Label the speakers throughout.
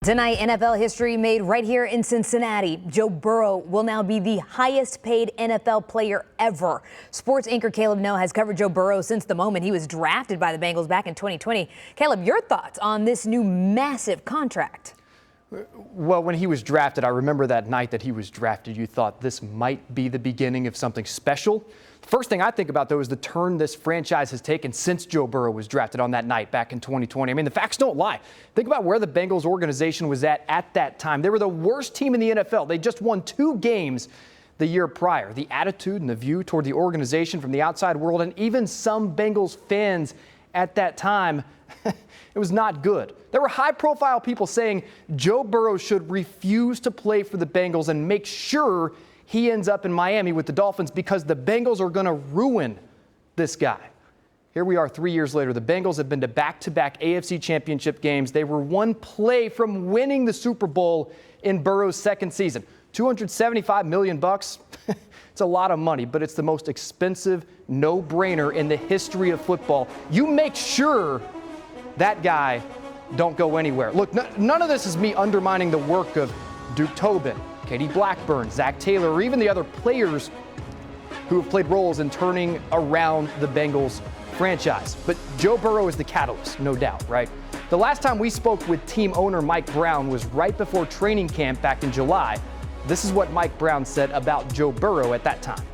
Speaker 1: Tonight, NFL history made right here in Cincinnati. Joe Burrow will now be the highest paid NFL player ever. Sports anchor Caleb Noe has covered Joe Burrow since the moment he was drafted by the Bengals back in 2020. Caleb, your thoughts on this new massive contract?
Speaker 2: Well, when he was drafted, I remember that night that he was drafted, you thought this might be the beginning of something special. First thing I think about, though, is the turn this franchise has taken since Joe Burrow was drafted on that night back in 2020. I mean, the facts don't lie. Think about where the Bengals organization was at that time. They were the worst team in the NFL. They just won 2 games the year prior. The attitude and the view toward the organization from the outside world and even some Bengals fans at that time, it was not good. There were high-profile people saying Joe Burrow should refuse to play for the Bengals and make sure he ends up in Miami with the Dolphins because the Bengals are going to ruin this guy. Here we are 3 years later. The Bengals have been to back-to-back AFC championship games. They were 1 play from winning the Super Bowl in Burrow's second season. $275 million. It's a lot of money, but it's the most expensive no-brainer in the history of football. You make sure that guy don't go anywhere. Look, none of this is me undermining the work of Duke Tobin, Katie Blackburn, Zach Taylor, or even the other players who have played roles in turning around the Bengals franchise. But Joe Burrow is the catalyst, no doubt, right? The last time we spoke with team owner Mike Brown was right before training camp back in July. This is what Mike Brown said about Joe Burrow at that time.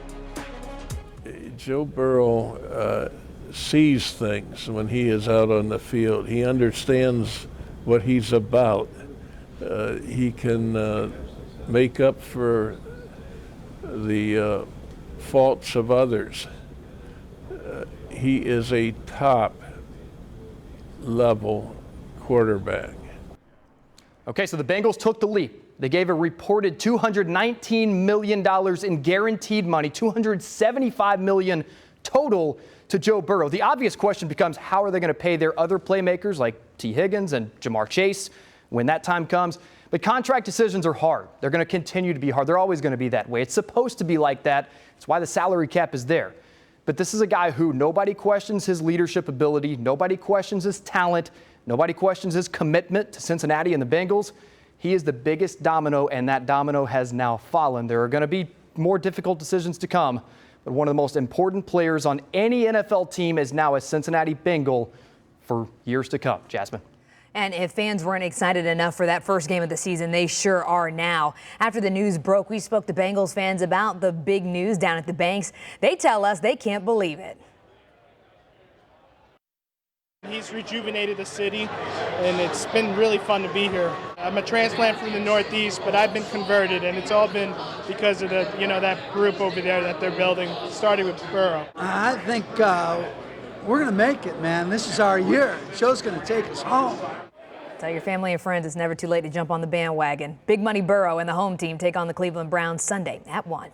Speaker 3: Joe Burrow sees things when he is out on the field. He understands what he's about. He can make up for the faults of others. He is a top-level quarterback.
Speaker 2: Okay, so the Bengals took the leap. They gave a reported $219 million in guaranteed money, $275 million total to Joe Burrow. The obvious question becomes, how are they going to pay their other playmakers like T. Higgins and Jamar Chase when that time comes? But contract decisions are hard. They're going to continue to be hard. They're always going to be that way. It's supposed to be like that. It's why the salary cap is there. But this is a guy who nobody questions his leadership ability. Nobody questions his talent. Nobody questions his commitment to Cincinnati and the Bengals. He is the biggest domino, and that domino has now fallen. There are going to be more difficult decisions to come, but one of the most important players on any NFL team is now a Cincinnati Bengal for years to come. Jasmine.
Speaker 1: And if fans weren't excited enough for that first game of the season, they sure are now. After the news broke, we spoke to Bengals fans about the big news down at the Banks. They tell us they can't believe it.
Speaker 4: He's rejuvenated the city, and it's been really fun to be here. I'm a transplant from the Northeast, but I've been converted, and it's all been because of the, that group over there that they're building, starting with Burrow.
Speaker 5: I think we're going to make it, man. This is our year. The show's going to take us home.
Speaker 1: Tell your family and friends it's never too late to jump on the bandwagon. Big Money Burrow and the home team take on the Cleveland Browns Sunday at 1.